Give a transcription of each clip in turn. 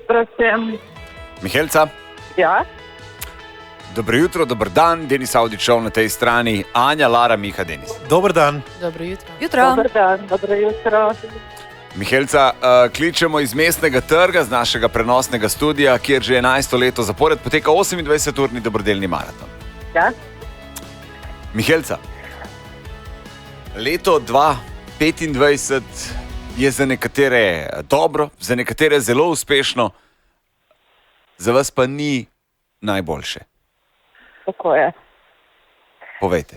Prosim. Mihelca, Ja, dobro jutro, dober dan, Denis Avdičov na tej strani, Anja, Lara, Miha, Denis. Dober dan. Dobro jutro. dober dan, dobro jutro. Mihelca, kličemo iz mestnega trga, z našega prenosnega studia, kjer že 11. leto zapored poteka 28-urni dobrodelni maraton. Ja, Mihelca, leto 2025 je za nekatere dobro, za nekatere zelo uspešno, za vas pa ni najboljše. tako je. Povejte.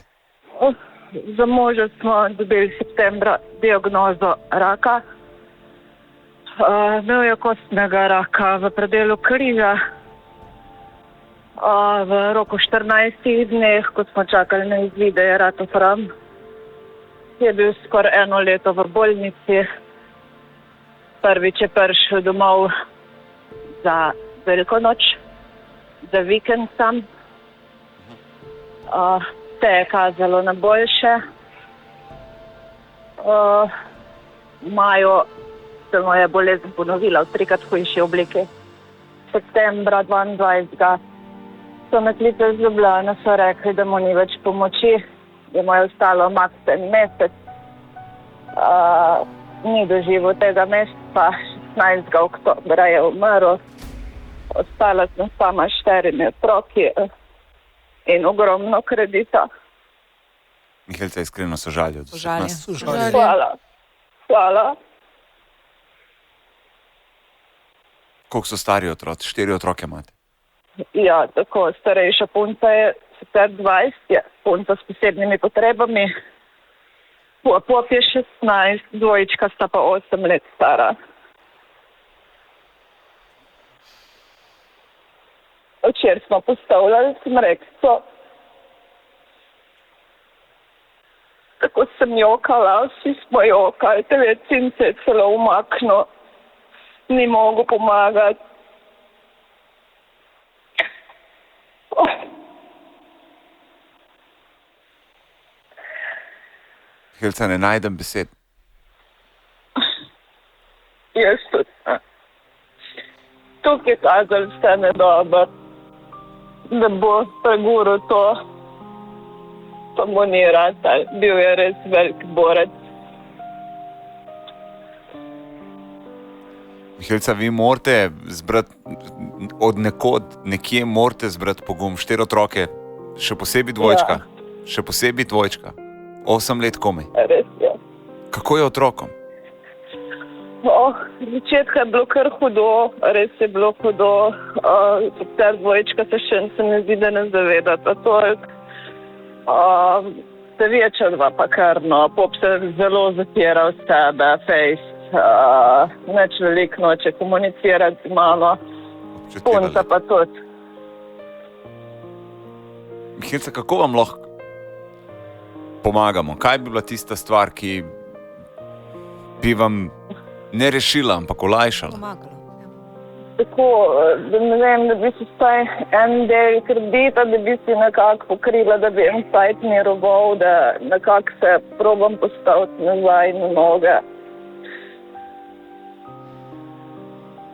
Za moža smo dobili septembra diagnozo raka. Imel je kostnega raka v predelu križa. V roku 14 dneh, ko smo čakali na izvide, je ratofram. Je bil skoraj 1 leto v bolnici. Prvič je prišel domov za veliko noč, za vikend sam. Se je kazalo na boljše. V maju se mu je bolezen ponovila v 3-krat hujši obliki. Septembra 22. so me klice iz Ljubljane, so rekli, da mu ni več pomoči, da mu je ostalo max 1 mesec. Ni doživel tega meseca, 16. oktobra je umrl. Ostala sem sama s 4 otroki in ogromno kredita. Mihelca, iskreno sožalje od vseh nas. Sožalje. Hvala. Koliko so stari otroci? 4 otroke imate? Ja, tako, starejša punca je sicer 20, je punca s posebnimi potrebami. Pop je 16, dvojička sta pa 8 let stara. Včeraj smo postavljali smrekco. Tako sem jokala, vsi smo jokali, sin se je celo umaknil, ni mogel pomagati. Mihelca, ne najdem besed. Jaz tudi. Tukaj je kazal vse nedober, da bo preguril to. Pa mu ni ratal, bil je res velik borec. Mihelca, vi morate zbrati od nekod, nekje morate zbrati pogum. 4 otroke, še posebej dvojčka. Ja. Še posebej dvojčka. 8 let komaj. Res je. Kako je otrokom? Začetka je bilo kar hudo, res je bilo hudo. Sicer dvojčka se mi zdi, da ne zavedata toliko. Se večja dva pa kar, no. Pop se zelo zapira v sebe, fejst. Neč veliko noče komunicirati z mano. Punca pa tudi. Mihelca, kako vam lahko pomagamo? Kaj bi bila tista stvar, ki bi vam ne rešila, ampak olajšala? Pomagalo. Tako, da ne vem, da bi si vsaj en del kredita, da bi si nekako pokrila, da bi en sajt miroval, da nekako se probam postaviti nazaj na noge.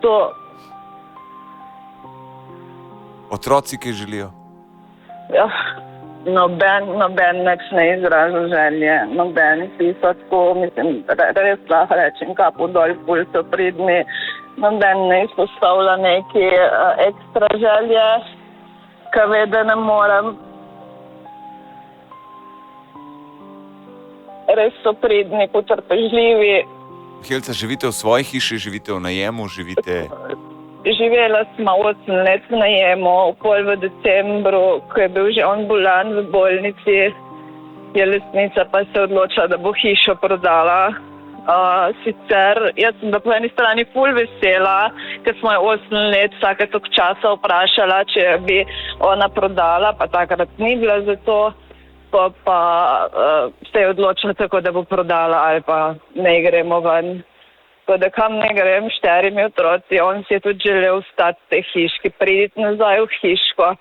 To. Otroci, ki želijo? Ja, noben neč ne izraža želje, noben si so tako, mislim, res lahko rečem, kapo dol, ful so pridni, noben ne izpostavlja neki ekstra želje, ka ve, da ne morem. Res so pridni, potrpežljivi. Mihelca, živite v svoji hiši, živite v najemu, živite... Živela smo 8 let v najemu, pol v decembru, ko je bil že on bolan v bolnici, je lastnica pa se odločila, da bo hišo prodala. Sicer, jaz sem po eni strani ful vesela, ker smo jo 8 let vsake toliko časa vprašala, če bi ona prodala, pa takrat ni bila za to, pa se je odločila tako, da bo prodala ali pa ne gremo ven. Tako da kam ne grem, 4 otroci, on si je tudi želel ostati v tej hiški, priditi nazaj v hiško.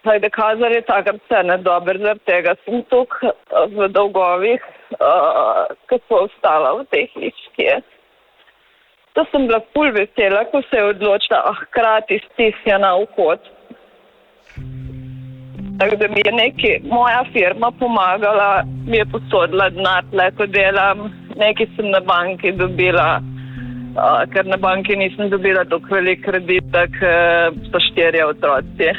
Tako da kazal je takrat vse nedober, zaradi tega sem tukaj v dolgovih, ko so ostala v tej hiški. To sem bila ful vesela, ko se je odločila, a hkrati stisnjena v kot. Tako da mi je moja firma pomagala, mi je posodila denar, ko delam. Nekaj sem na banki dobila, ker na banki nisem dobila toliko velik kreditek, so 4 otroci.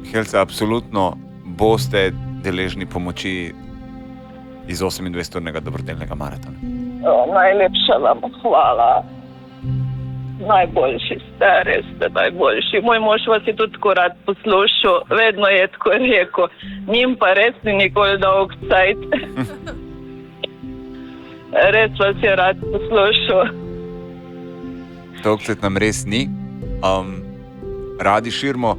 Mihelca, absolutno boste deležni pomoči iz 28-urnega dobrodelnega maratona. Najlepša vam hvala. Najboljši ste, res ste najboljši. Moj mož vas je tudi tako rad poslušal, vedno je tako rekel. Njim pa res ni nikoli dolg cajt. Res vas je rad poslušal. Dolgcajt nam res ni. Radi širimo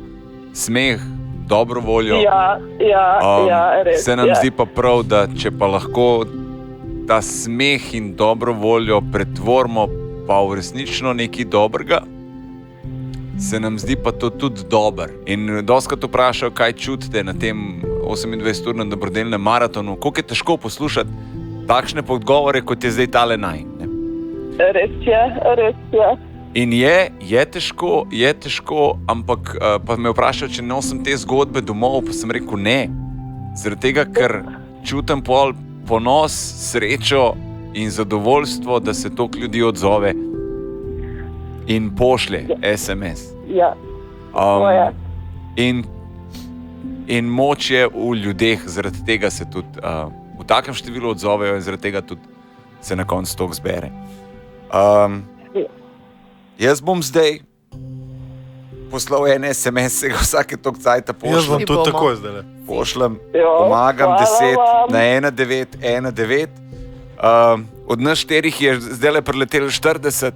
smeh, dobro voljo. Ja, res. Se nam zdi pa prav, da če pa lahko ta smeh in dobro voljo pretvorimo pa v resnično nekaj dobrega, se nam zdi pa to tudi dober. In dostikrat vprašajo, kaj čutite na tem 28-urnem dobrodelnem maratonu, koliko je težko poslušati takšne odgovore, kot je zdaj tale najin. Res je. In je težko, ampak pa me vprašajo, če nosim te zgodbe domov, pa sem rekel ne. Zaradi tega, ker čutim ponos, srečo in zadovoljstvo, da se toliko ljudi odzove in pošlje SMS. Ja. In moč je v ljudeh, zaradi tega se tudi v takem številu odzovejo in zaradi tega tudi se na koncu toliko zbere. Jaz bom zdaj poslal en SMS, se ga vsake toliko cajta pošljem. Jaz bom tudi takoj zdaj. Pošljem, pomagam 10 na 1919. Od nas 4 je zdaj priletelo 40.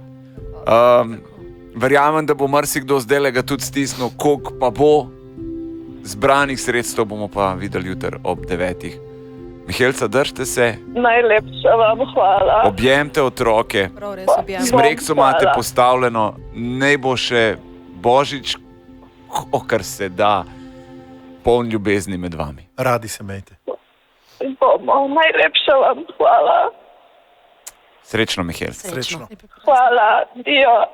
Verjamem, da bo marsikdo zdaj ga tudi stisnil, koliko pa bo. Zbranih sredstev bomo pa videli jutri ob 9. Mihelca, držite se. Najlepša vam hvala. Objemte otroke. Prav res objemte. Smrekco imate postavljeno. Naj bo še Božič, kar se da, poln ljubezni med vami. Radi se imejte. Bomo. Najlepša vam hvala. Srečno, Mihelca. Srečno. Hvala. Dio.